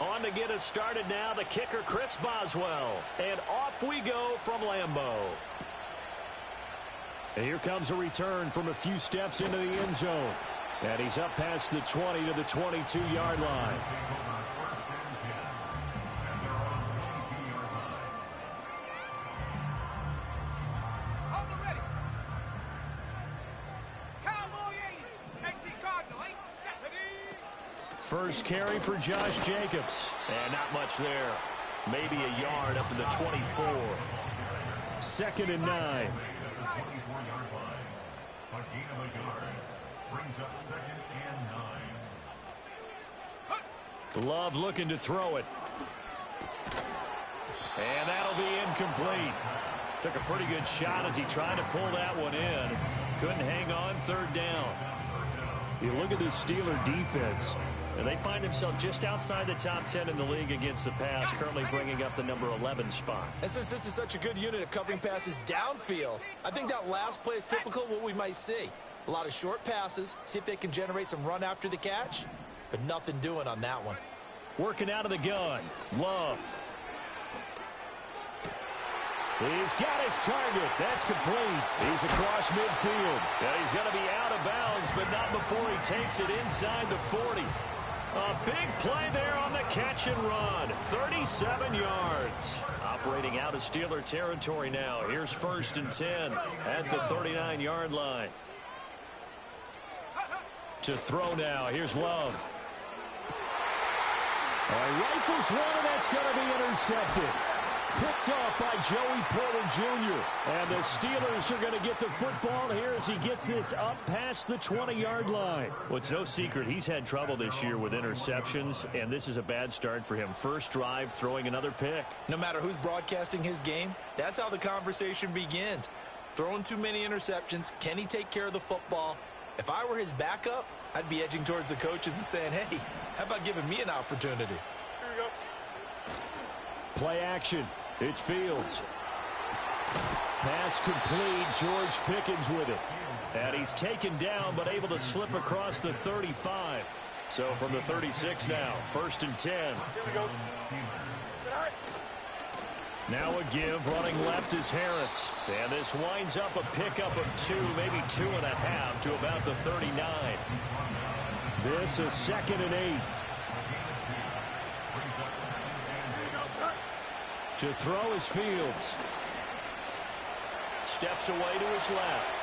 On to get us started now, the kicker, Chris Boswell. And off we go from Lambeau. And here comes a return from a few steps into the end zone. And he's up past the 20 to the 22-yard line. First carry for Josh Jacobs. And not much there. Maybe a yard up to the 24. 2nd and 9. Love looking to throw it. And that'll be incomplete. Took a pretty good shot as he tried to pull that one in. Couldn't hang on, 3rd down. You look at this Steeler defense, and they find themselves just outside the top 10 in the league against the pass, currently bringing up the number 11 spot. And since this is such a good unit of covering passes downfield, I think that last play is typical of what we might see. A lot of short passes, see if they can generate some run after the catch, but nothing doing on that one. Working out of the gun, Love. He's got his target. That's complete. He's across midfield. Yeah, he's going to be out of bounds, but not before he takes it inside the 40. A big play there on the catch and run. 37 yards. Operating out of Steeler territory now. Here's 1st and 10 at the 39-yard line. To throw now. Here's Love. Rifles one, and that's going to be intercepted. Picked off by Joey Porter Jr. And the Steelers are going to get the football here as he gets this up past the 20-yard line. Well, it's no secret he's had trouble this year with interceptions, and this is a bad start for him. First drive, throwing another pick. No matter who's broadcasting his game, that's how the conversation begins. Throwing too many interceptions, can he take care of the football? If I were his backup, I'd be edging towards the coaches and saying, hey, how about giving me an opportunity? Here we go. Play action. It's Fields. Pass complete. George Pickens with it. And he's taken down, but able to slip across the 35. So from the 36 now, 1st and 10. Here we go. Now a give. Running left is Harris. And this winds up a pickup of 2, maybe 2.5 to about the 39. This is 2nd and 8. To throw is Fields. Steps away to his left.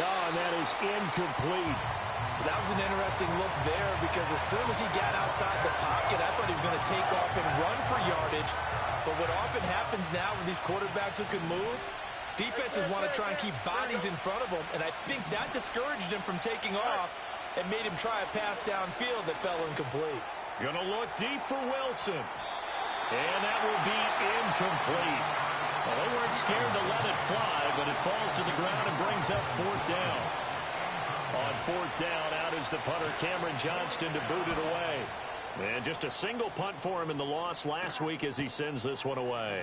Oh, and that is incomplete. That was an interesting look there because as soon as he got outside the pocket, I thought he was going to take off and run for yardage. But what often happens now with these quarterbacks who can move, defenses want to try and keep bodies in front of them, and I think that discouraged him from taking off and made him try a pass downfield that fell incomplete. Gonna look deep for Wilson. And that will be incomplete. Well, they weren't scared to let it fly, but it falls to the ground and brings up 4th down. On 4th down, out is the punter, Cameron Johnston, to boot it away. And just a single punt for him in the loss last week as he sends this one away.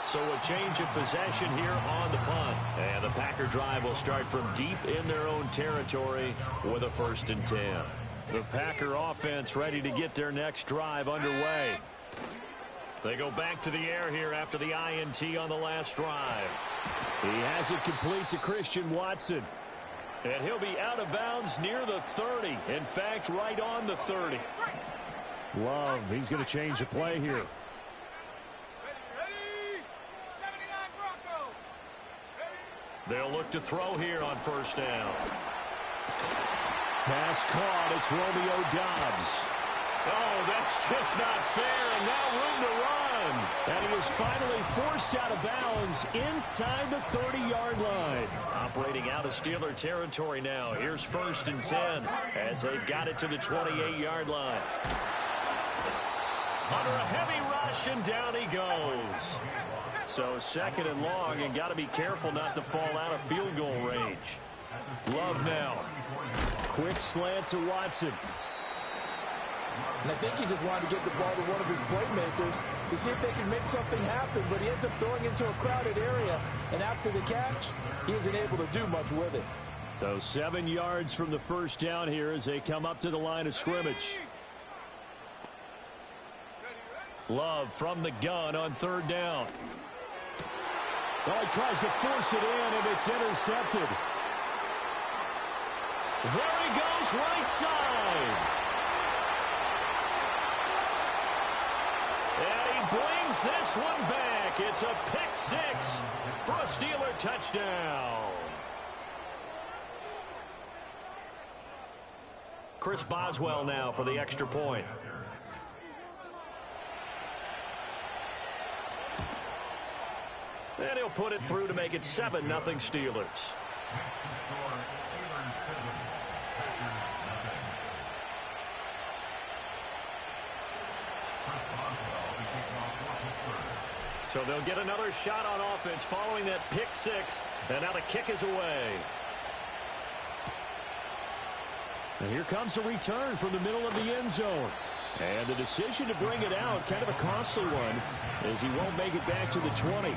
So a change of possession here on the punt. And the Packer drive will start from deep in their own territory with a 1st and 10. The Packer offense ready to get their next drive underway. They go back to the air here after the INT on the last drive. He has it complete to Christian Watson. And he'll be out of bounds near the 30. In fact, right on the 30. Love, he's going to change the play here. They'll look to throw here on 1st down. Pass caught. It's Romeo Doubs. Oh, that's just not fair, and now room to run. And he is finally forced out of bounds inside the 30-yard line. Operating out of Steeler territory now. Here's 1st and 10 as they've got it to the 28-yard line. Under a heavy rush, and down he goes. So 2nd and long, and got to be careful not to fall out of field goal range. Love now. Quick slant to Watson. And I think he just wanted to get the ball to one of his playmakers to see if they can make something happen, but he ends up throwing into a crowded area, and after the catch, he isn't able to do much with it. So 7 yards from the first down here as they come up to the line of scrimmage. Love from the gun on third down. Well, he tries to force it in, and it's intercepted. There he goes, right side. And he brings this one back. It's a pick six for a Steeler touchdown. Chris Boswell now for the extra point. And he'll put it through to make it 7-0 Steelers. So they'll get another shot on offense following that pick six. And now the kick is away. And here comes a return from the middle of the end zone. And the decision to bring it out, kind of a costly one, as he won't make it back to the 20.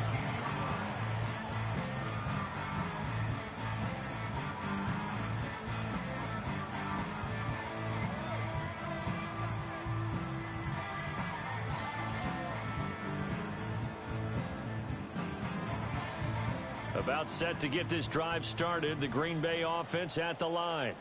About set to get this drive started, the Green Bay offense at the line.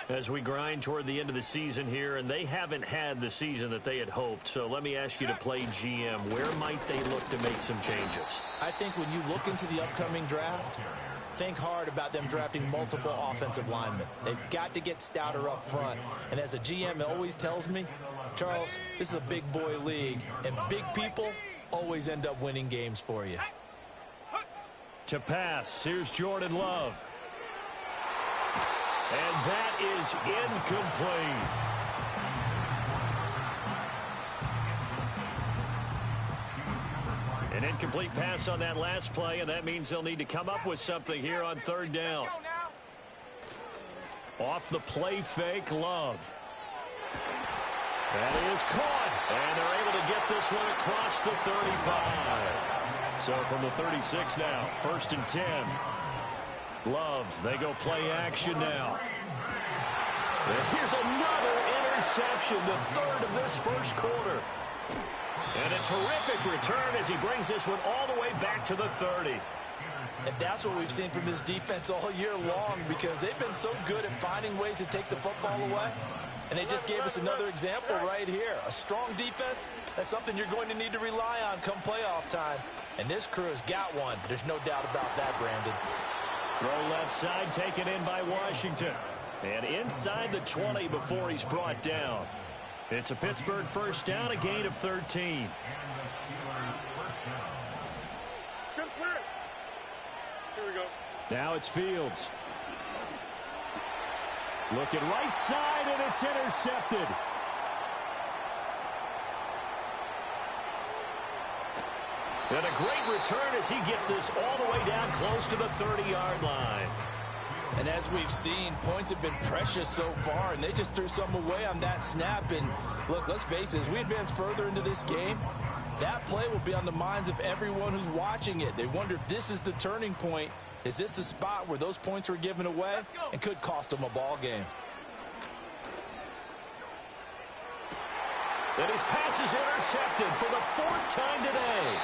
As we grind toward the end of the season here, and they haven't had the season that they had hoped. So let me ask you to play GM. Where might they look to make some changes? I think when you look into the upcoming draft, think hard about them drafting multiple offensive linemen. They've got to get stouter up front. And as a GM always tells me, Charles, this is a big boy league, and big people always end up winning games for you. To pass, here's Jordan Love. And that is incomplete. An incomplete pass on that last play, and that means they'll need to come up with something here on third down. Off the play fake, Love. That is caught, and they're able to get this one across the 35. So from the 36 now, 1st and 10. Love, they go play action now. And here's another interception, the third of this first quarter. And a terrific return as he brings this one all the way back to the 30. And that's what we've seen from this defense all year long, because they've been so good at finding ways to take the football away. And they just gave us another example right here. A strong defense, that's something you're going to need to rely on come playoff time. And this crew has got one. There's no doubt about that, Brandon. Throw left side, taken in by Washington. And inside the 20 before he's brought down. It's a Pittsburgh first down, a gain of 13. Here we go. Now it's Fields. Looking right side, and it's intercepted. And a great return as he gets this all the way down close to the 30-yard line. And as we've seen, points have been precious so far, and they just threw some away on that snap. And look, let's face it, as we advance further into this game, that play will be on the minds of everyone who's watching it. They wonder if this is the turning point. Is this the spot where those points were given away and could cost them a ball game? And his pass is intercepted for the 4th time today.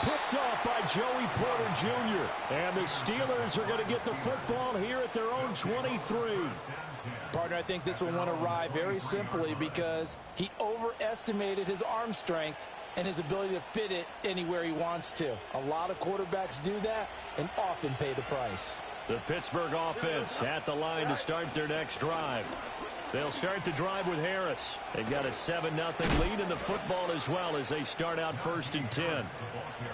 Picked off by Joey Porter Jr. And the Steelers are going to get the football here at their own 23. Partner, I think this will want to ride very simply because he overestimated his arm strength and his ability to fit it anywhere he wants to. A lot of quarterbacks do that and often pay the price. The Pittsburgh offense at the line to start their next drive. They'll start the drive with Harris. They've got a 7-0 lead in the football as well as they start out 1st and 10.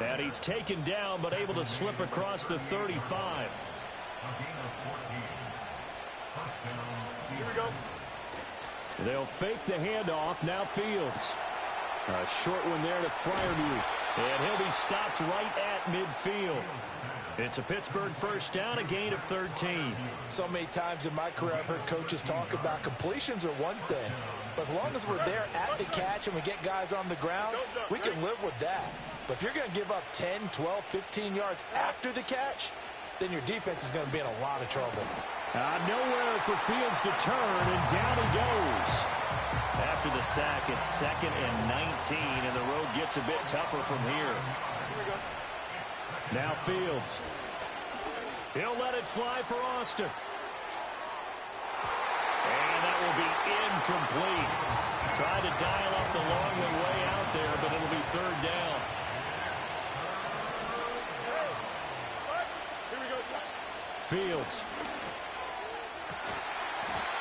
And he's taken down but able to slip across the 35. Here we go. They'll fake the handoff. Now Fields. A short one there to Freiermuth. And he'll be stopped right at midfield. It's a Pittsburgh first down, a gain of 13. So many times in my career I've heard coaches talk about completions are one thing. But as long as we're there at the catch and we get guys on the ground, we can live with that. But if you're going to give up 10, 12, 15 yards after the catch, then your defense is going to be in a lot of trouble. Nowhere for Fields to turn, and down he goes. After the sack, it's 2nd and 19, and the road gets a bit tougher from here. Now Fields. He'll let it fly for Austin. And that will be incomplete. Tried to dial up the long way out there, but it'll be 3rd down. Fields.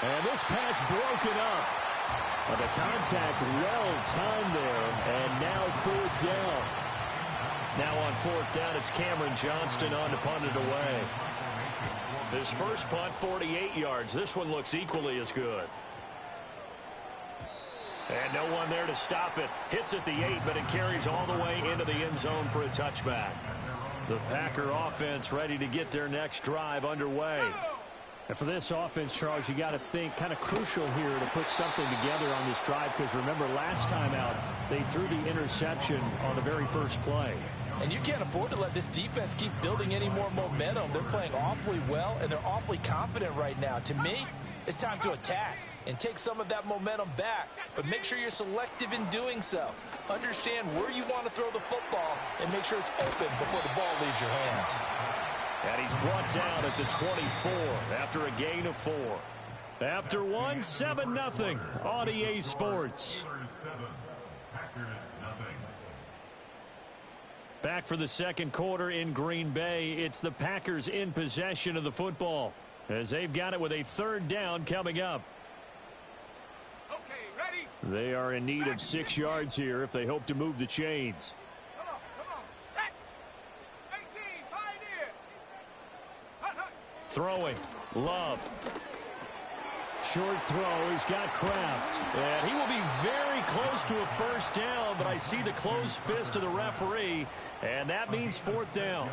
And this pass broken up. But the contact well timed there, and now 4th down. Now on 4th down, it's Cameron Johnston on to punt it away. His first punt, 48 yards. This one looks equally as good. And no one there to stop it. Hits at the 8, but it carries all the way into the end zone for a touchback. The Packer offense ready to get their next drive underway. And for this offense, Charles, you got to think kind of crucial here to put something together on this drive, because remember last time out they threw the interception on the very first play. And you can't afford to let this defense keep building any more momentum. They're playing awfully well, and they're awfully confident right now. To me, it's time to attack and take some of that momentum back, but make sure you're selective in doing so. Understand where you want to throw the football and make sure it's open before the ball leaves your hands. And he's brought down at the 24 after a gain of 4. After one, 7-0 on EA Sports. Back for the second quarter in Green Bay. It's the Packers in possession of the football as they've got it with a 3rd down coming up. Okay, ready? They are in need of 6 yards here if they hope to move the chains. Come on, set. 18, pioneer. Hut. Throwing. Love. Short throw. He's got Kraft. And he will be very close to a 1st down, but I see the closed fist of the referee, and that means 4th down.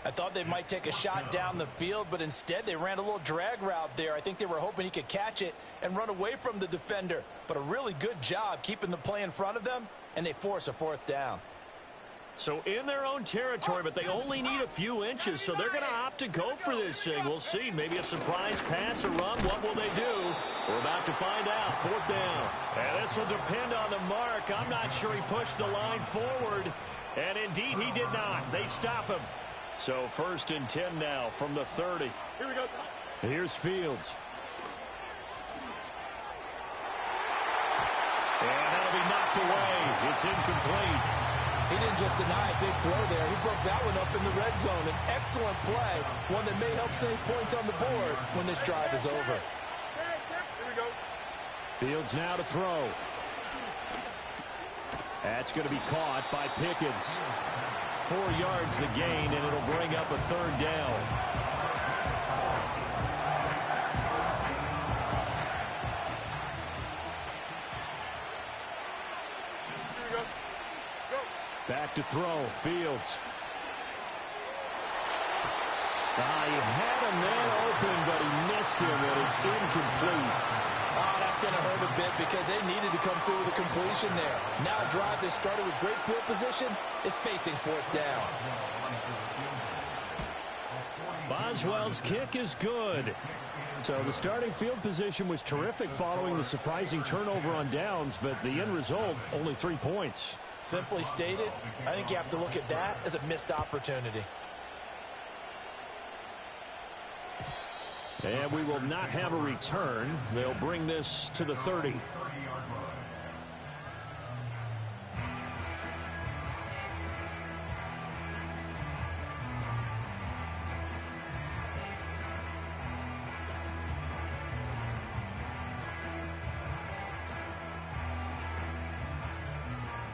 I thought they might take a shot down the field, but instead they ran a little drag route there. I think they were hoping he could catch it and run away from the defender. But a really good job keeping the play in front of them, and they force a 4th down. So in their own territory, but they only need a few inches, so they're going to opt to go for this thing. We'll see. Maybe a surprise pass or run. What will they do? We're about to find out. 4th down. And this will depend on the mark. I'm not sure he pushed the line forward. And indeed, he did not. They stop him. So 1st and 10 now from the 30. Here we go. Here's Fields. And that'll be knocked away. It's incomplete. He didn't just deny a big throw there. He broke that one up in the red zone. An excellent play, one that may help save points on the board when this drive is over. Here we go. Fields now to throw. That's going to be caught by Pickens. 4 yards the gain, and it'll bring up a 3rd down. Back to throw. Fields. He had a man open, but he missed him, and it's incomplete. That's going to hurt a bit because they needed to come through with a completion there. Now a drive that started with great field position is facing 4th down. Boswell's kick is good. So the starting field position was terrific following the surprising turnover on downs, but the end result, only 3 points. Simply stated, I think you have to look at that as a missed opportunity. And we will not have a return. They'll bring this to the 30.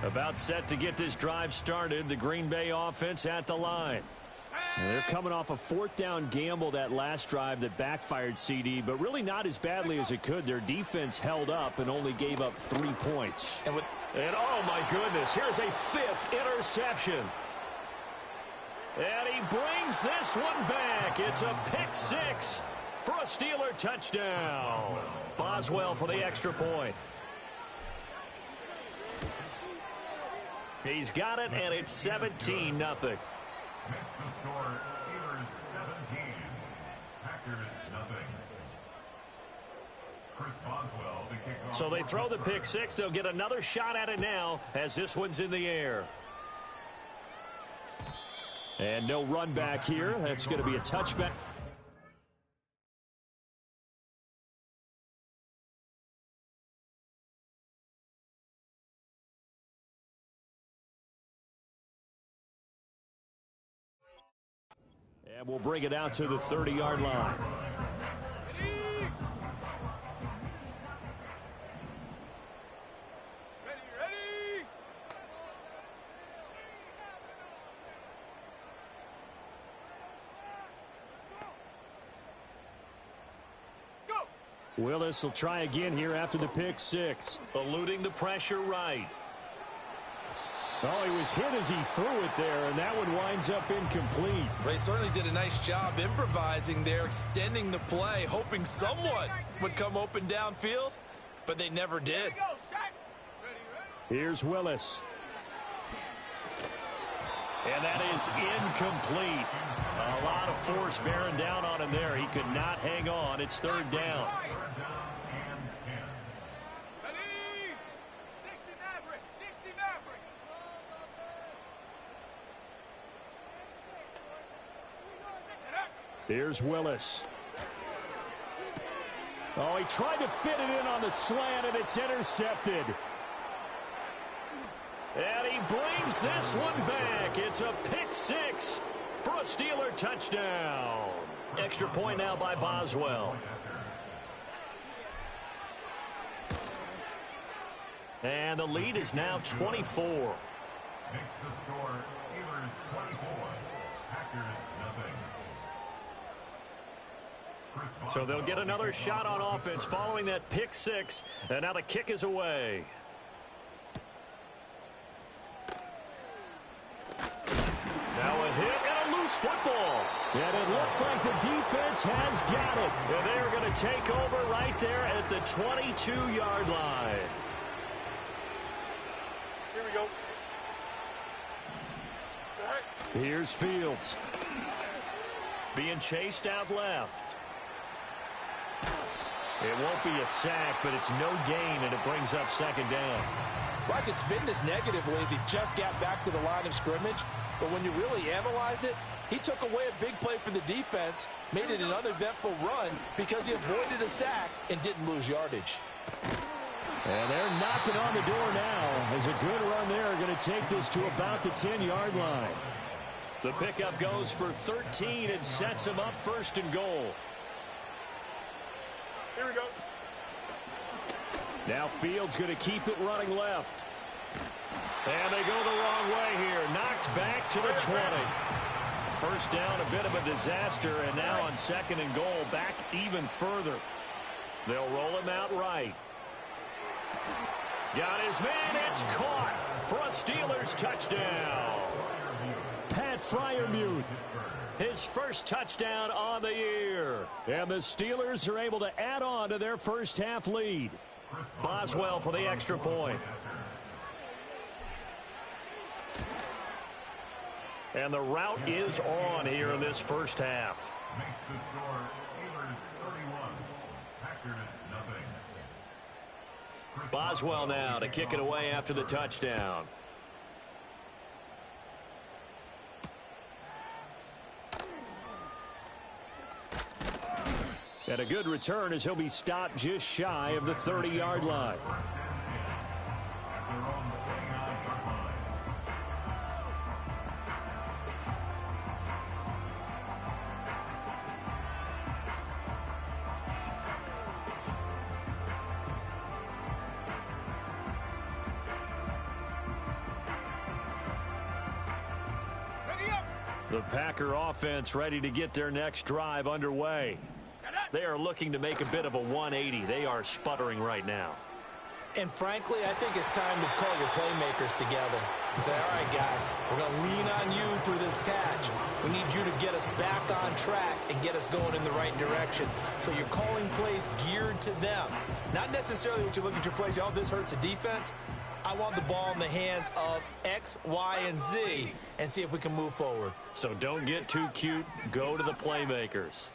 About set to get this drive started. The Green Bay offense at the line. And they're coming off a 4th down gamble that last drive that backfired, CD, but really not as badly as it could. Their defense held up and only gave up 3 points. And oh my goodness, here's a 5th interception. And he brings this one back. It's a pick 6 for a Steeler touchdown. Boswell for the extra point. He's got it, and it's 17-0. Makes the score Steelers 17, Packers nothing. So they throw the pick six. They'll get another shot at it now as this one's in the air. And no run back here. That's going to be a touchback. And we'll bring it out to the 30-yard line. Ready. Go. Willis will try again here after the pick six. Eluding the pressure right. Oh, he was hit as he threw it there, and that one winds up incomplete. They certainly did a nice job improvising there, extending the play, hoping someone would come open downfield, but they never did. Go, set. Ready. Here's Willis. And that is incomplete. A lot of force bearing down on him there. He could not hang on. It's third down. Ready. 60 Maverick. 60 Maverick. Here's Willis. Oh, he tried to fit it in on the slant, and it's intercepted. And he brings this one back. It's a pick six for a Steeler touchdown. Extra point now by Boswell. And the lead is now 24. Makes the score Steelers 24, Packers nothing. So they'll get another shot on offense following that pick six. And now the kick is away. Now a hit and a loose football. And it looks like the defense has got it. And they're going to take over right there at the 22-yard line. Here we go. Here's Fields. Being chased out left. It won't be a sack, but it's no gain, and it brings up second down. Well, I could spin this negatively as he just got back to the line of scrimmage, but when you really analyze it, he took away a big play for the defense, made it an uneventful run because he avoided a sack and didn't lose yardage. And they're knocking on the door now as a good run there going to take this to about the 10-yard line. The pickup goes for 13 and sets him up first and goal. Here we go. Now Fields going to keep it running left. And they go the wrong way here. Knocked back to the 20. First down, a bit of a disaster, and now on second and goal, back even further. They'll roll him out right. Got his man. It's caught for a Steelers touchdown. Pat Freiermuth, his first touchdown on the year. And the Steelers are able to add on to their first half lead. Boswell for the extra point. And the route is on here in this first half. Makes the score Steelers 31, Packers nothing. Boswell now to kick it away after the touchdown. And a good return as he'll be stopped just shy of the 30-yard line. The Packer offense ready to get their next drive underway. They are looking to make a bit of a 180. They are sputtering right now. And frankly, I think it's time to call your playmakers together and say, all right, guys, we're going to lean on you through this patch. We need you to get us back on track and get us going in the right direction. So you're calling plays geared to them. Not necessarily what you look at your plays, oh, this hurts the defense. I want the ball in the hands of X, Y, and Z and see if we can move forward. So don't get too cute. Go to the playmakers.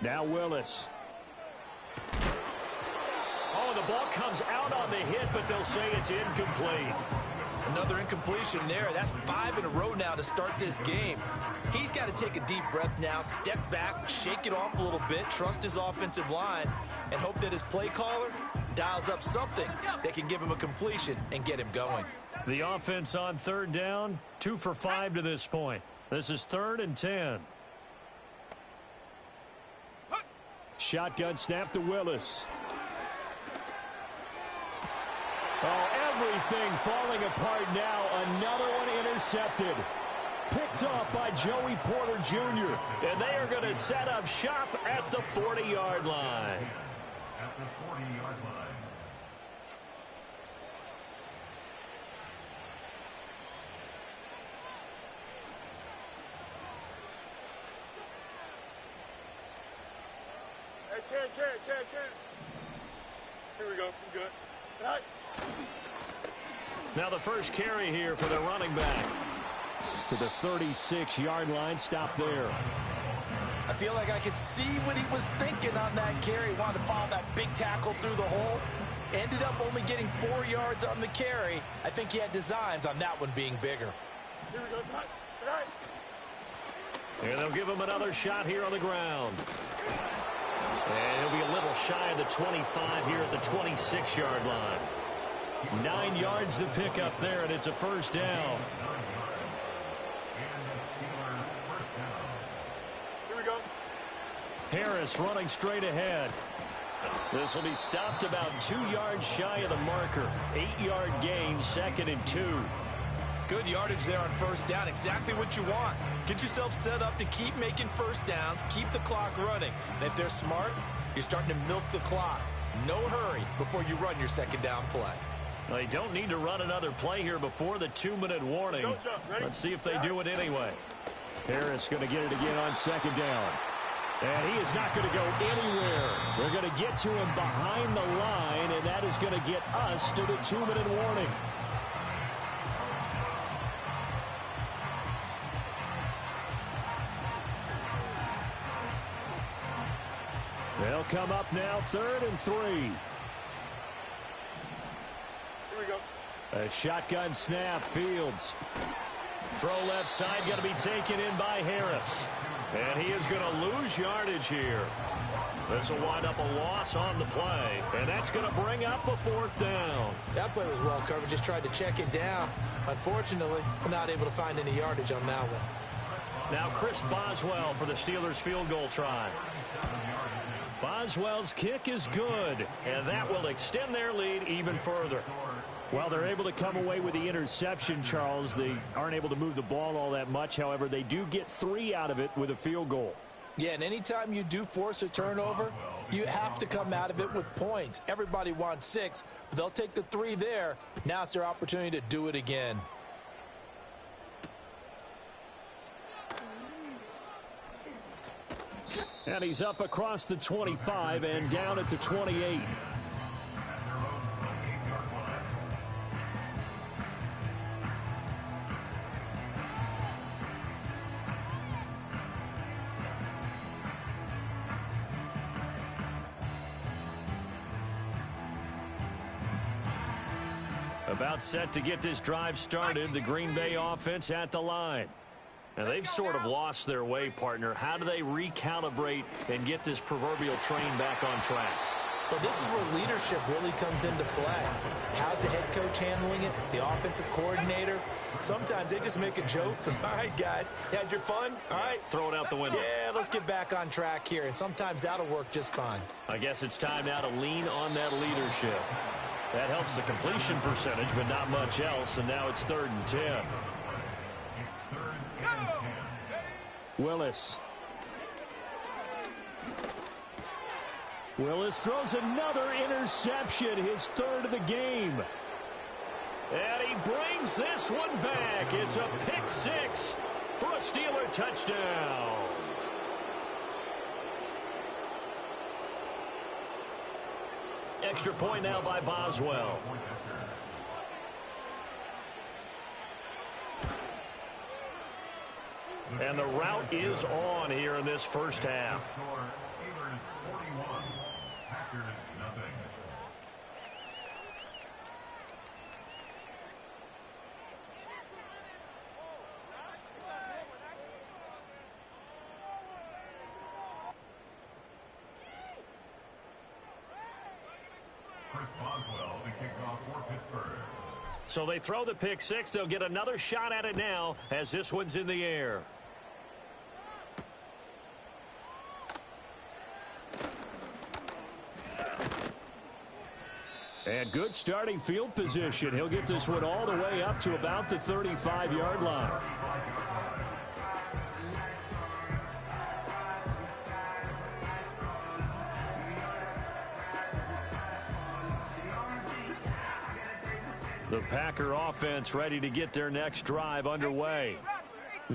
Now Willis. the ball comes out on the hit, but they'll say it's incomplete. Another incompletion there. That's 5 in a row now to start this game. He's got to take a deep breath now, step back, shake it off a little bit, trust his offensive line, and hope that his play caller dials up something that can give him a completion and get him going. The offense on third down, 2 for 5 to this point. This is 3rd and 10. Shotgun snap to Willis. Oh, everything falling apart now. Another one intercepted. Picked off by Joey Porter Jr. And they are going to set up shop at the 40-yard line. At the 40-yard line. Hey, Ken. Here we go. I'm good. Tonight. Now the first carry here for the running back. To the 36-yard line. Stop there. I feel like I could see what he was thinking on that carry. Wanted to follow that big tackle through the hole. Ended up only getting 4 yards on the carry. I think he had designs on that one being bigger. Here we go. Tonight. And they'll give him another shot here on the ground. And he'll be a little shy of the 25 here at the 26-yard line. 9 yards to pick up there, and it's a first down. Here we go. Harris running straight ahead. This will be stopped about 2 yards shy of the marker. 8-yard gain, 2nd and 2. Good yardage there on first down. Exactly what you want. Get yourself set up to keep making first downs, keep the clock running. And if they're smart, you're starting to milk the clock. No hurry before you run your second down play. They don't need to run another play here before the 2-minute warning. Let's see if they do it anyway. Harris going to get it again on second down. And he is not going to go anywhere. They're going to get to him behind the line, and that is going to get us to the 2-minute warning. They'll come up now, 3rd and 3. Here we go. A shotgun snap, Fields. Throw left side, going to be taken in by Harris. And he is going to lose yardage here. This will wind up a loss on the play. And that's going to bring up a 4th down. That play was well covered. Just tried to check it down. Unfortunately, we're not able to find any yardage on that one. Now Chris Boswell for the Steelers field goal try. Boswell's kick is good, and that will extend their lead even further. Well, they're able to come away with the interception, Charles. They aren't able to move the ball all that much. However, they do get 3 out of it with a field goal. Yeah, and anytime you do force a turnover, you have to come out of it with points. Everybody wants 6, but they'll take the 3 there. Now it's their opportunity to do it again. And he's up across the 25 and down at the 28. About set to get this drive started, the Green Bay offense at the line. And they've sort of lost their way, partner. How do they recalibrate and get this proverbial train back on track? Well, this is where leadership really comes into play. How's the head coach handling it? The offensive coordinator? Sometimes they just make a joke. All right, guys, you had your fun? All right. Throw it out the window. Yeah, let's get back on track here. And sometimes that'll work just fine. I guess it's time now to lean on that leadership. That helps the completion percentage, but not much else. And now it's 3rd and 10. Willis. Willis throws another interception, his 3rd of the game. And he brings this one back. It's a pick 6 for a Steeler touchdown. Extra point now by Boswell. And the route is on here in this first half. Chris Boswell to kick off for Pittsburgh. So they throw the pick six. They'll get another shot at it now as this one's in the air. And good starting field position. He'll get this one all the way up to about the 35-yard line. The Packer offense ready to get their next drive underway.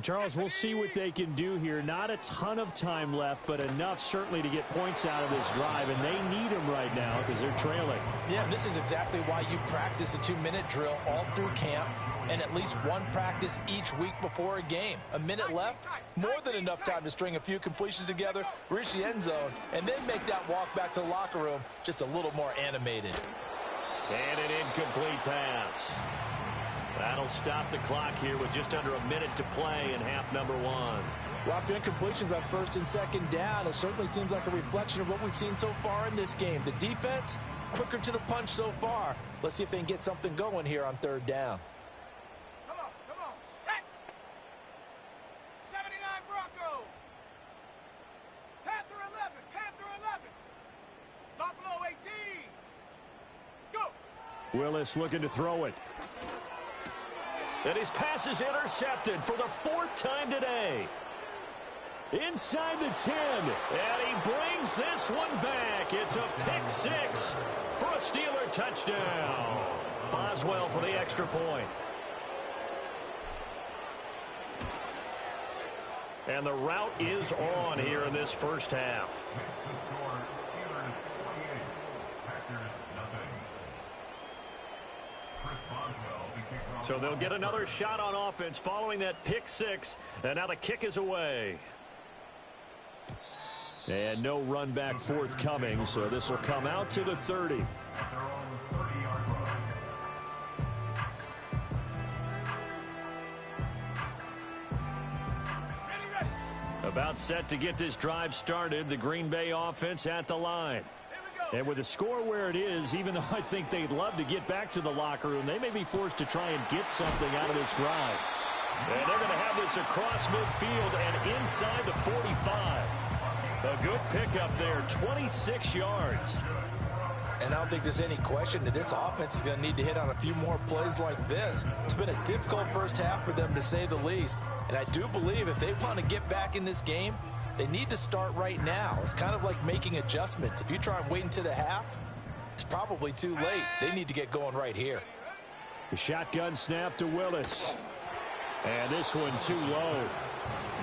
Charles, we'll see what they can do here. Not a ton of time left, but enough certainly to get points out of this drive, and they need them right now because they're trailing. Yeah, this is exactly why you practice a 2-minute drill all through camp and at least one practice each week before a game. A minute left, more than enough time to string a few completions together, reach the end zone, and then make that walk back to the locker room just a little more animated. And an incomplete pass. That'll stop the clock here with just under a minute to play in half number one. Well, after incompletions on first and second down, it certainly seems like a reflection of what we've seen so far in this game. The defense, quicker to the punch so far. Let's see if they can get something going here on third down. Come on, set! 79 Broncos! Panther 11! Buffalo 18! Go! Willis looking to throw it. And his pass is intercepted for the fourth time today. Inside the 10. And he brings this one back. It's a pick six for a Steeler touchdown. Boswell for the extra point. And the route is on here in this first half. So they'll get another shot on offense following that pick six. And now the kick is away. And no run back forthcoming, so this will come out to the 30. About set to get this drive started, the Green Bay offense at the line. And with the score where it is, even though I think they'd love to get back to the locker room, they may be forced to try and get something out of this drive. And they're going to have this across midfield and inside the 45. A good pickup there, 26 yards. And I don't think there's any question that this offense is going to need to hit on a few more plays like this. It's been a difficult first half for them, to say the least. And I do believe if they want to get back in this game, they need to start right now. It's kind of like making adjustments. If you try and wait until the half, it's probably too late. They need to get going right here. The shotgun snap to Willis. And this one too low.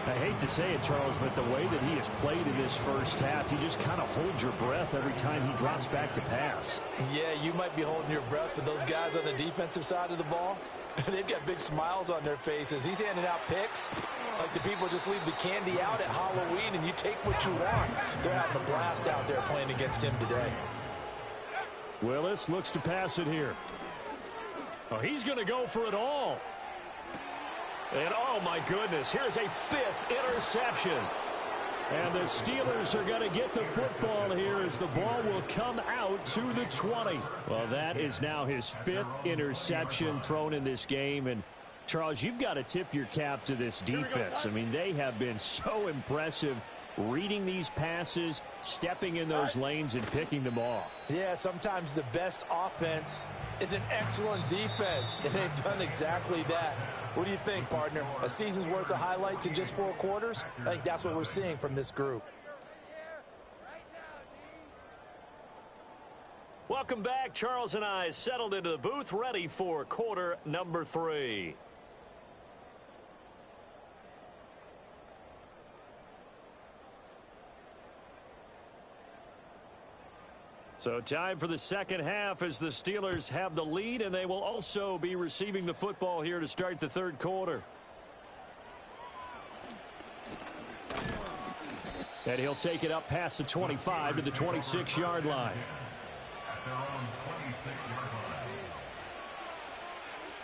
I hate to say it, Charles, but the way that he has played in this first half, you just kind of hold your breath every time he drops back to pass. Yeah, you might be holding your breath, but those guys on the defensive side of the ball, they've got big smiles on their faces. He's handing out picks like the people just leave the candy out at Halloween and you take what you want. They're having a blast out there playing against him today. Willis looks to pass it here. Oh, he's going to go for it all. And, oh, my goodness, here's a fifth interception. And the Steelers are going to get the football here as the ball will come out to the 20. Well, that is now his fifth interception thrown in this game. And, Charles, you've got to tip your cap to this defense. I mean, they have been so impressive reading these passes, stepping in those lanes, and picking them off. Yeah, sometimes the best offense is an excellent defense, and they've done exactly that. What do you think, partner? A season's worth of highlights in just 4 quarters? I think that's what we're seeing from this group. Welcome back. Charles and I settled into the booth, ready for quarter number 3. So time for the second half as the Steelers have the lead, and they will also be receiving the football here to start the third quarter. And he'll take it up past the 25 to the 26-yard line.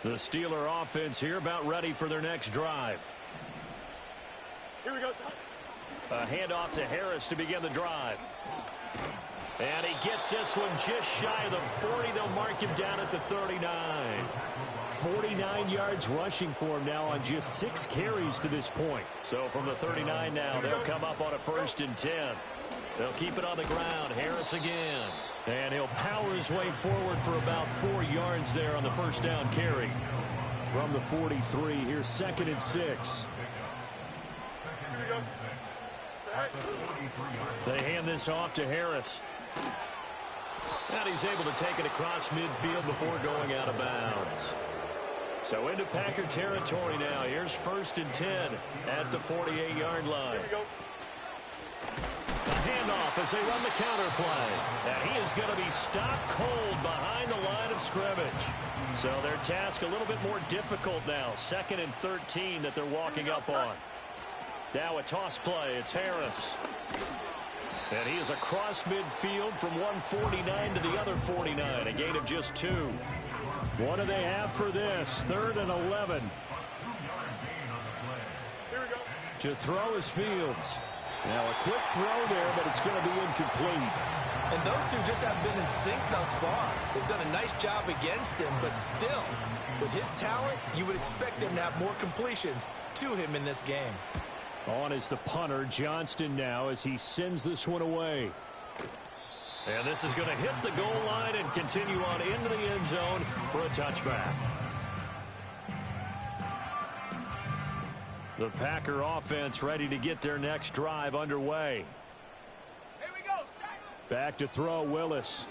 The Steeler offense here about ready for their next drive. Here we go. A handoff to Harris to begin the drive. And he gets this one just shy of the 40. They'll mark him down at the 39. 49 yards rushing for him now on just 6 carries to this point. So from the 39 now, they'll come up on a 1st and 10. They'll keep it on the ground. Harris again. And he'll power his way forward for about 4 yards there on the 1st down carry. From the 43, here's 2nd and 6. They hand this off to Harris. And he's able to take it across midfield before going out of bounds. So into Packer territory now. Here's 1st and 10 at the 48-yard line. A handoff as they run the counter play. And he is going to be stopped cold behind the line of scrimmage. So their task a little bit more difficult now. 2nd and 13 that they're walking up on. Now a toss play. It's Harris. And he is across midfield from one 49 to the other 49. A gain of just 2. What do they have for this? 3rd and 11. Here we go. To throw is Fields. Now a quick throw there, but it's going to be incomplete. And those two just haven't been in sync thus far. They've done a nice job against him, but still, with his talent, you would expect them to have more completions to him in this game. On is the punter, Johnston, now as he sends this one away. And this is going to hit the goal line and continue on into the end zone for a touchback. The Packer offense ready to get their next drive underway. Here we go. Back to throw, Willis.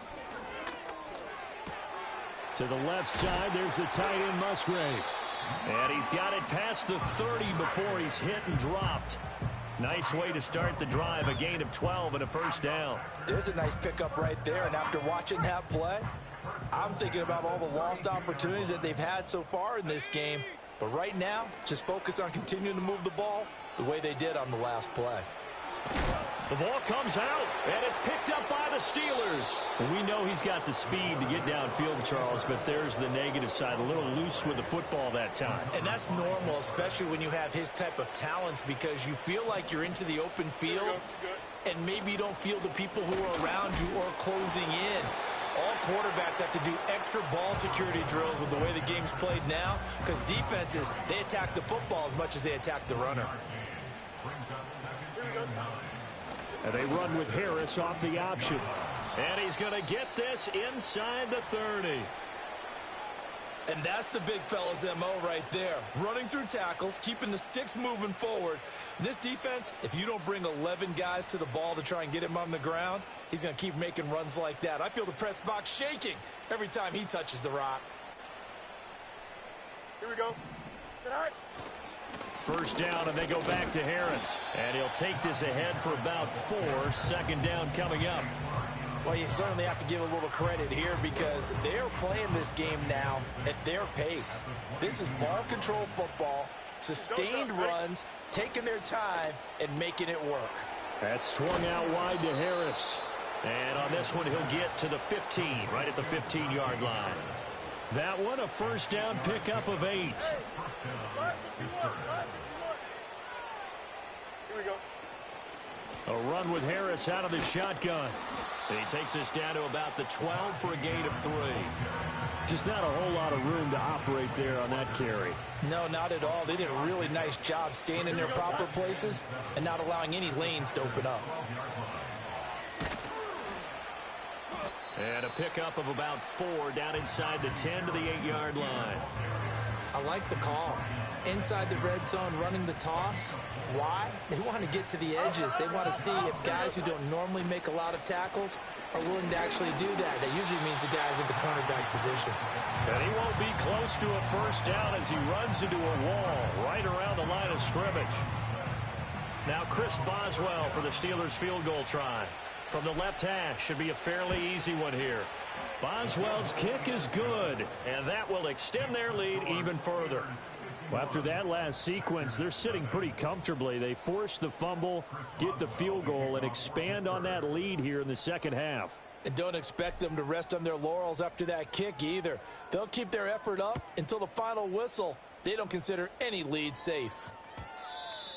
To the left side, there's the tight end, Musgrave. And he's got it past the 30 before he's hit and dropped. Nice way to start the drive. A gain of 12 and a 1st down. There's a nice pickup right there, and after watching that play, I'm thinking about all the lost opportunities that they've had so far in this game. But right now, just focus on continuing to move the ball the way they did on the last play. The ball comes out, and it's picked up by the Steelers. And we know he's got the speed to get downfield, Charles, but there's the negative side. A little loose with the football that time. And that's normal, especially when you have his type of talents, because you feel like you're into the open field, and maybe you don't feel the people who are around you or closing in. All quarterbacks have to do extra ball security drills with the way the game's played now, because defenses, they attack the football as much as they attack the runner. And they run with Harris off the option. And he's going to get this inside the 30. And that's the big fella's MO right there. Running through tackles, keeping the sticks moving forward. This defense, if you don't bring 11 guys to the ball to try and get him on the ground, he's going to keep making runs like that. I feel the press box shaking every time he touches the rock. Here we go. Sit high. 1st down, and they go back to Harris. And he'll take this ahead for about 4. 2nd down coming up. Well, you certainly have to give a little credit here because they're playing this game now at their pace. This is ball control football, sustained runs, taking their time, and making it work. That swung out wide to Harris. And on this one, he'll get to the 15, right at the 15-yard line. That one, a 1st down pickup of 8. Here we go. A run with Harris out of the shotgun. And he takes us down to about the 12 for a gain of 3. Just not a whole lot of room to operate there on that carry. No, not at all. They did a really nice job staying in their proper places and not allowing any lanes to open up. And a pickup of about 4 down inside the 10 to the 8-yard line. I like the call. Inside the red zone, running the toss. Why? They want to get to the edges. They want to see if guys who don't normally make a lot of tackles are willing to actually do that. That usually means the guy's at the cornerback position. And he won't be close to a 1st down as he runs into a wall right around the line of scrimmage. Now Chris Boswell for the Steelers field goal try. From the left hash, should be a fairly easy one here. Boswell's kick is good, and that will extend their lead even further. Well, after that last sequence, they're sitting pretty comfortably. They force the fumble, get the field goal, and expand on that lead here in the 2nd half. And don't expect them to rest on their laurels after that kick either. They'll keep their effort up until the final whistle. They don't consider any lead safe.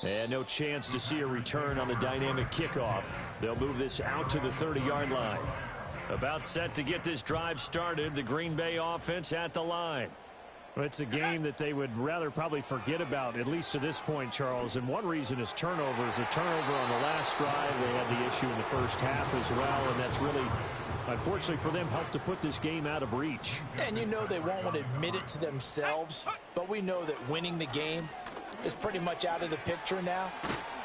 And no chance to see a return on the dynamic kickoff. They'll move this out to the 30-yard line. About set to get this drive started. The Green Bay offense at the line. Well, it's a game that they would rather probably forget about, at least to this point, Charles. And one reason is turnovers. A turnover on the last drive. They had the issue in the first half as well, and that's really, unfortunately for them, helped to put this game out of reach. And you know they won't want to admit it to themselves, but we know that winning the game is pretty much out of the picture now.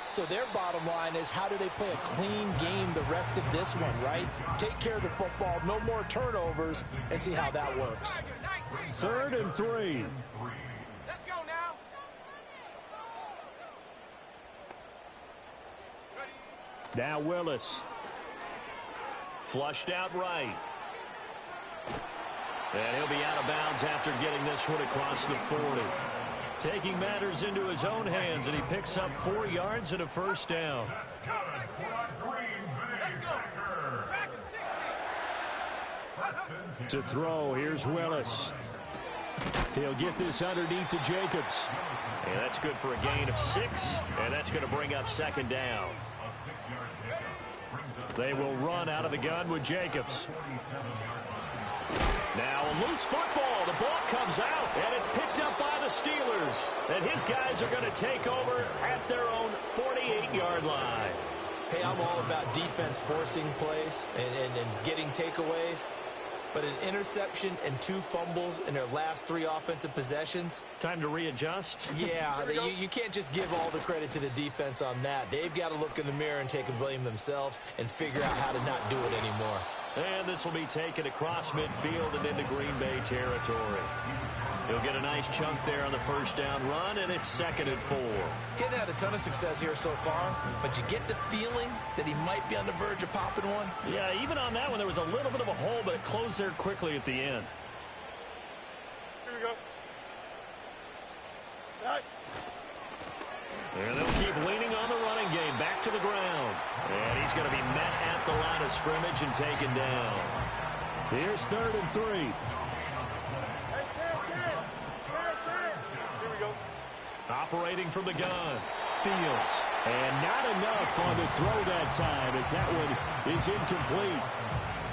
So their bottom line is, how do they play a clean game the rest of this one, right? Take care of the football, no more turnovers, and see how that works. 3rd and 3. Let's go now. Now Willis. Flushed out right. And he'll be out of bounds after getting this one across the 40. Taking matters into his own hands, and he picks up 4 yards and a first down. To throw, here's Willis. He'll get this underneath to Jacobs. And that's good for a gain of 6, and that's going to bring up 2nd down. They will run out of the gun with Jacobs. Now a loose football. The ball comes out, and it's picked up by the Steelers. And his guys are going to take over at their own 48-yard line. Hey, I'm all about defense forcing plays and getting takeaways. But an interception and 2 fumbles in their last 3 offensive possessions. Time to readjust. Yeah, you can't just give all the credit to the defense on that. They've got to look in the mirror and take the blame themselves and figure out how to not do it anymore. And this will be taken across midfield and into Green Bay territory. He'll get a nice chunk there on the first down run, and it's 2nd and 4. He's had a ton of success here so far, but you get the feeling that he might be on the verge of popping one. Yeah, even on that one, there was a little bit of a hole, but it closed there quickly at the end. Here we go. Right. And they'll keep leaning on the running game. Back to the ground. And he's going to be met at the line of scrimmage and taken down. Here's 3rd and 3. Here we go. Operating from the gun. Fields. And not enough on the throw that time, as that one is incomplete.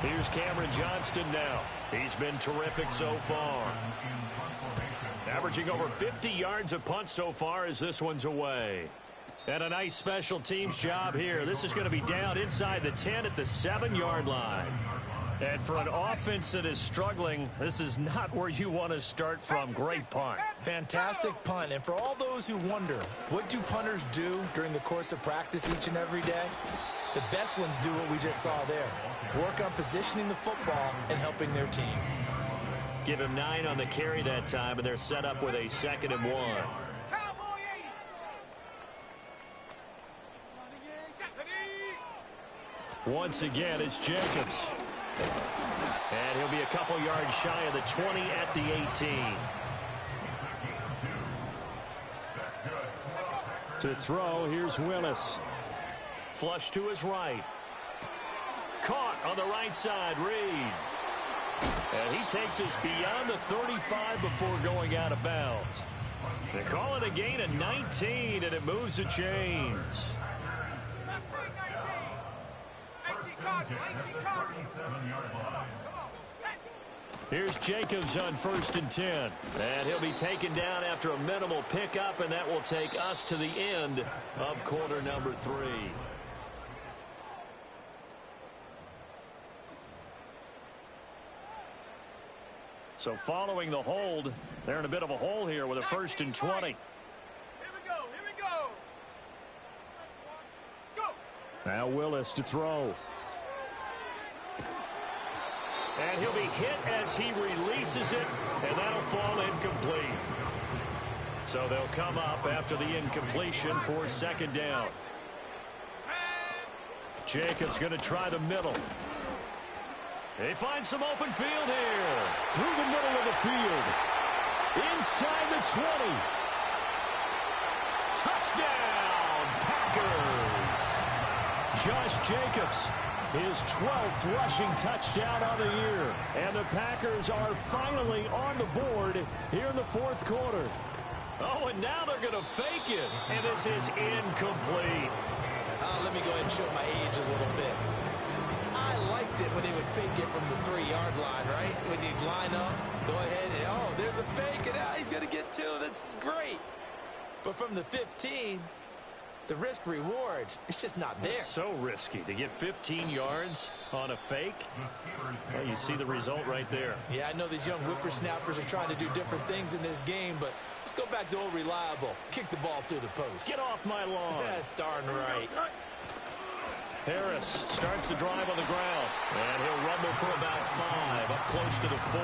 Here's Cameron Johnston now. He's been terrific so far. Averaging over 50 yards a punt so far as this one's away. And a nice special teams job here. This is going to be down inside the 10 at the 7-yard line. And for an offense that is struggling, this is not where you want to start from. Great punt. Fantastic punt. And for all those who wonder, what do punters do during the course of practice each and every day? The best ones do what we just saw there. Work on positioning the football and helping their team. Give him 9 on the carry that time, and they're set up with a 2nd and 1. Once again, it's Jacobs. And he'll be a couple yards shy of the 20 at the 18. To throw, here's Willis. Flush to his right. Caught on the right side, Reed. And he takes us beyond the 35 before going out of bounds. They call it a gain of 19, and it moves the chains. Here's Jacobs on 1st and 10. And he'll be taken down after a minimal pickup, and that will take us to the end of quarter number 3. So following the hold, they're in a bit of a hole here with a 1st and 20. Here we go. Here we go. Go. Now Willis to throw. And he'll be hit as he releases it, and that'll fall incomplete. So they'll come up after the incompletion for 2nd down. Jacobs going to try the middle. They find some open field here. Through the middle of the field. Inside the 20. Touchdown, Packers. Josh Jacobs, his 12th rushing touchdown of the year. And the Packers are finally on the board here in the 4th quarter. Oh, and now they're going to fake it. And this is incomplete. Let me go ahead and show my age a little bit. I liked it when they would fake it from the 3-yard line, right? When you'd line up, go ahead and, oh, there's a fake, and he's going to get 2. That's great. But from the 15, the risk-reward, it's just not there. It's so risky to get 15 yards on a fake. Well, you see the result right there. Yeah, I know these young whippersnappers are trying to do different things in this game, but let's go back to old reliable. Kick the ball through the post. Get off my lawn. That's darn right. Harris starts the drive on the ground, and he'll rumble for about 5, up close to the 40.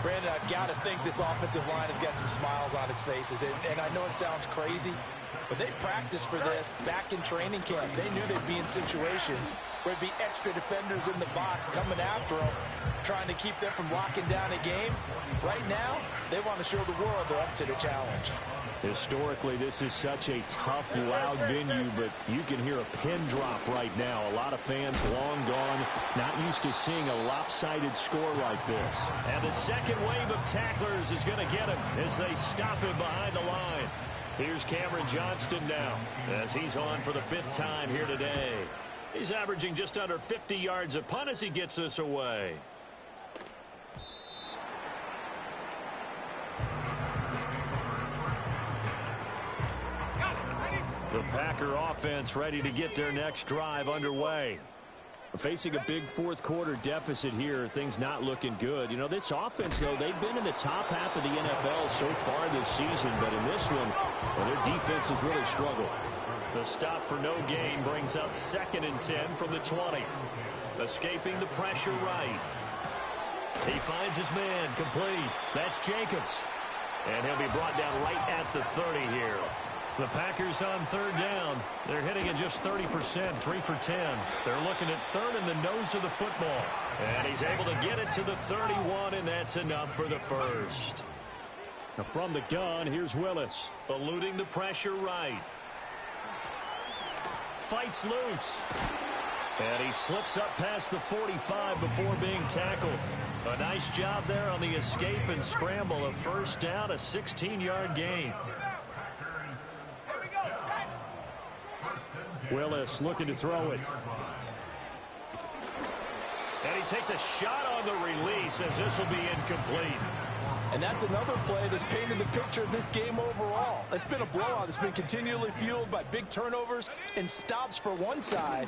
Brandon, I've got to think this offensive line has got some smiles on its faces, and I know it sounds crazy, but they practiced for this back in training camp. They knew they'd be in situations where it'd be extra defenders in the box coming after them, trying to keep them from locking down a game. Right now, they want to show the world they're up to the challenge. Historically, this is such a tough, loud venue, but you can hear a pin drop right now. A lot of fans long gone, not used to seeing a lopsided score like this. And the second wave of tacklers is going to get him as they stop him behind the line. Here's Cameron Johnston now as he's on for the 5th time here today. He's averaging just under 50 yards a punt as he gets this away. The Packer offense ready to get their next drive underway. Facing a big fourth-quarter deficit here, things not looking good. You know, this offense, though, they've been in the top half of the NFL so far this season, but in this one, well, their defense has really struggled. The stop for no gain brings up 2nd and 10 from the 20. Escaping the pressure right. He finds his man complete. That's Jacobs. And he'll be brought down right at the 30 here. The Packers on 3rd down. They're hitting at just 30%, 3 for 10. They're looking at 3rd in the nose of the football. And he's able to get it to the 31, and that's enough for the first. Now from the gun, here's Willis. Eluding the pressure right. Fights loose. And he slips up past the 45 before being tackled. A nice job there on the escape and scramble. A first down, a 16-yard gain. Willis looking to throw it. And he takes a shot on the release as this will be incomplete. And that's another play that's painted the picture of this game overall. It's been a blowout that's been continually fueled by big turnovers and stops for one side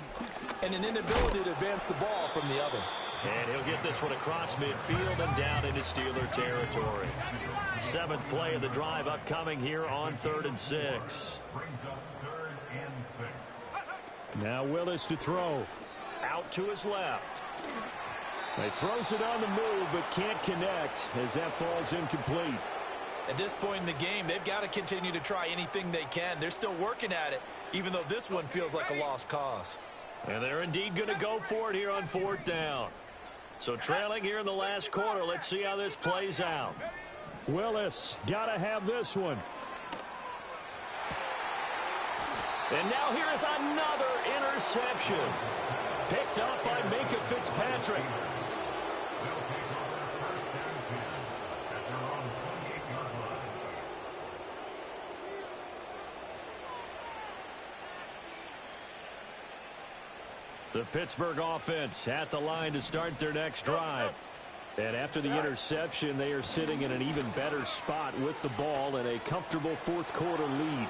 and an inability to advance the ball from the other. And he'll get this one across midfield and down into Steeler territory. 7th play of the drive upcoming here on 3rd and 6. Now Willis to throw. Out to his left. He throws it on the move but can't connect as that falls incomplete. At this point in the game, they've got to continue to try anything they can. They're still working at it, even though this one feels like a lost cause. And they're indeed going to go for it here on 4th down. So trailing here in the last quarter, let's see how this plays out. Willis got to have this one. And now here is another interception. Picked up by Minka Fitzpatrick. The Pittsburgh offense at the line to start their next drive. And after the interception, they are sitting in an even better spot with the ball and a comfortable 4th quarter lead.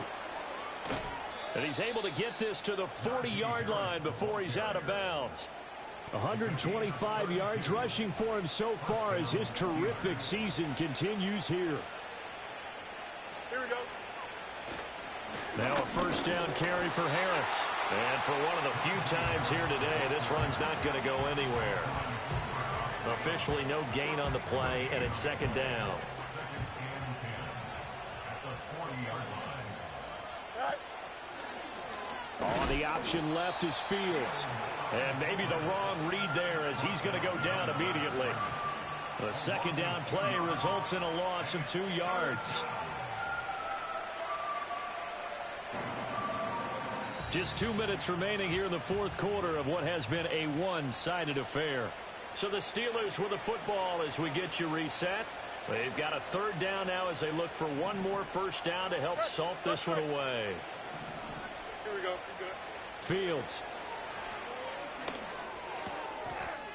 And he's able to get this to the 40-yard line before he's out of bounds. 125 yards rushing for him so far as his terrific season continues here. Here we go. Now a first down carry for Harris. And for one of the few times here today, this run's not going to go anywhere. Officially no gain on the play, and it's 2nd down. On the option left is Fields. And maybe the wrong read there as he's going to go down immediately. The 2nd down play results in a loss of 2 yards. Just 2 minutes remaining here in the 4th quarter of what has been a one-sided affair. So the Steelers with the football as we get you reset. They've got a third down now as they look for one more first down to help salt this one away. Here we go. We're good. Fields.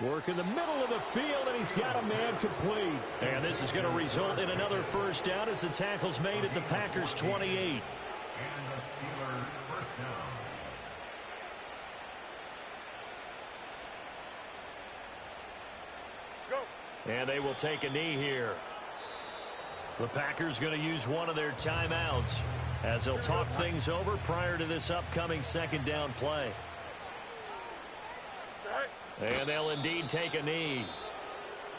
Work in the middle of the field, and he's got a man complete. And this is going to result in another first down as the tackle's made at the Packers' 28. And the Steelers first down. Go. And they will take a knee here. The Packers going to use one of their timeouts as they'll talk things over prior to this upcoming second down play. And they'll indeed take a knee.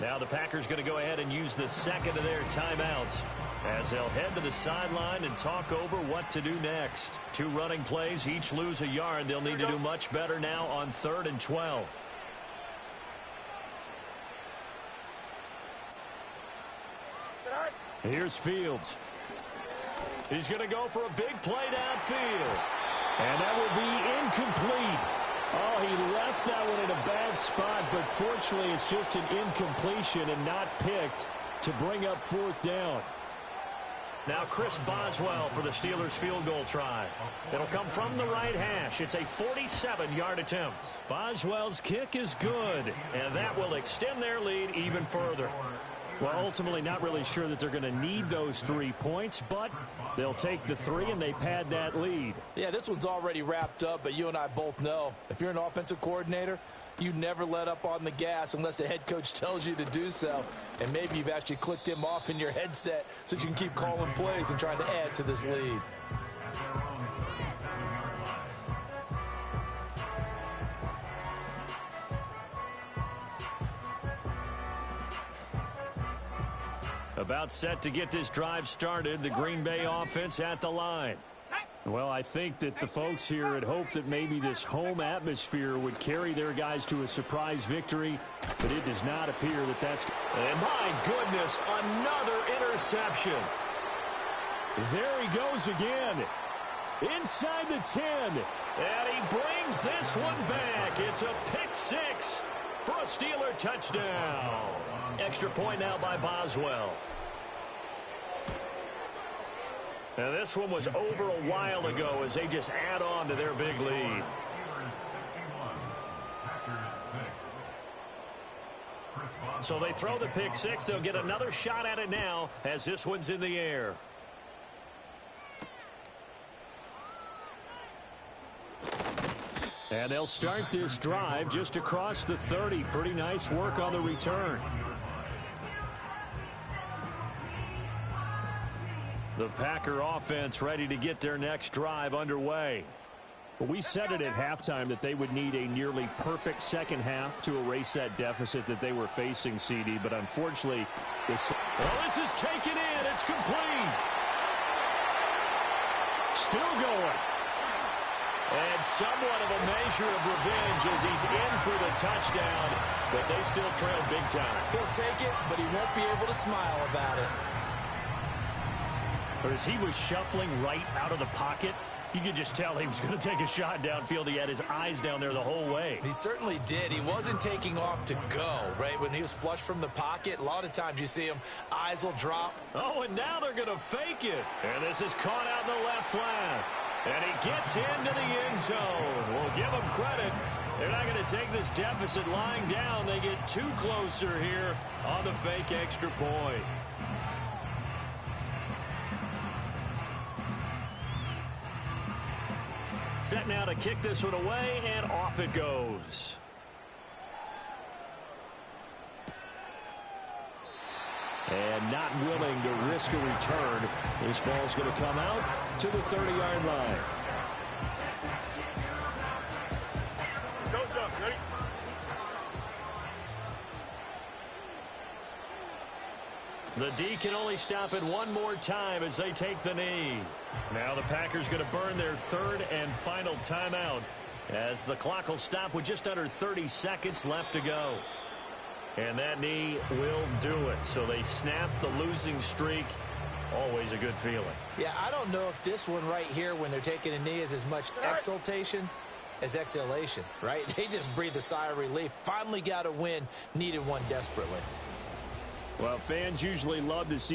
Now the Packers going to go ahead and use the second of their timeouts as they'll head to the sideline and talk over what to do next. Two running plays, each lose a yard. They'll need to do much better now on 3rd and 12. Here's Fields. He's going to go for a big play downfield. And that will be incomplete. Oh, he left that one in a bad spot, but fortunately it's just an incompletion and not picked to bring up 4th down. Now Chris Boswell for the Steelers field goal try. It'll come from the right hash. It's a 47-yard attempt. Boswell's kick is good, and that will extend their lead even further. Well, ultimately not really sure that they're going to need those 3 points, but they'll take the 3 and they pad that lead. Yeah, this one's already wrapped up, but you and I both know if you're an offensive coordinator, you never let up on the gas unless the head coach tells you to do so. And maybe you've actually clicked him off in your headset so you can keep calling plays and trying to add to this lead. About set to get this drive started, the Green Bay offense at the line. Well, I think that the folks here had hoped that maybe this home atmosphere would carry their guys to a surprise victory, but it does not appear that that's... And my goodness, another interception. There he goes again. Inside the 10. And he brings this one back. It's a pick 6 for a Steeler touchdown. Extra point now by Boswell. Now this one was over a while ago as they just add on to their big lead. So they throw the pick 6. They'll get another shot at it now as this one's in the air. And they'll start this drive just across the 30. Pretty nice work on the return. The Packer offense ready to get their next drive underway. Well, we said it at halftime that they would need a nearly perfect second half to erase that deficit that they were facing, CD. But unfortunately, this is taken in. It's complete. Still going. And somewhat of a measure of revenge as he's in for the touchdown. But they still trail big time. He'll take it, but he won't be able to smile about it. Or as he was shuffling right out of the pocket, you could just tell he was going to take a shot downfield. He had his eyes down there the whole way. He certainly did. He wasn't taking off to go, right? When he was flush from the pocket, a lot of times you see him, eyes will drop. Oh, and now they're going to fake it. And this is caught out in the left flat. And he gets into the end zone. We'll give him credit. They're not going to take this deficit lying down. They get too closer here on the fake extra point. Set now to kick this one away, and off it goes. And not willing to risk a return. This ball's going to come out to the 30-yard line. Don't jump. Ready? The D can only stop it one more time as they take the knee. Now the Packers going to burn their 3rd and final timeout as the clock will stop with just under 30 seconds left to go. And that knee will do it. So they snap the losing streak. Always a good feeling. Yeah, I don't know if this one right here when they're taking a knee is as much exultation as exhalation, right? They just breathe a sigh of relief. Finally got a win. Needed one desperately. Well, fans usually love to see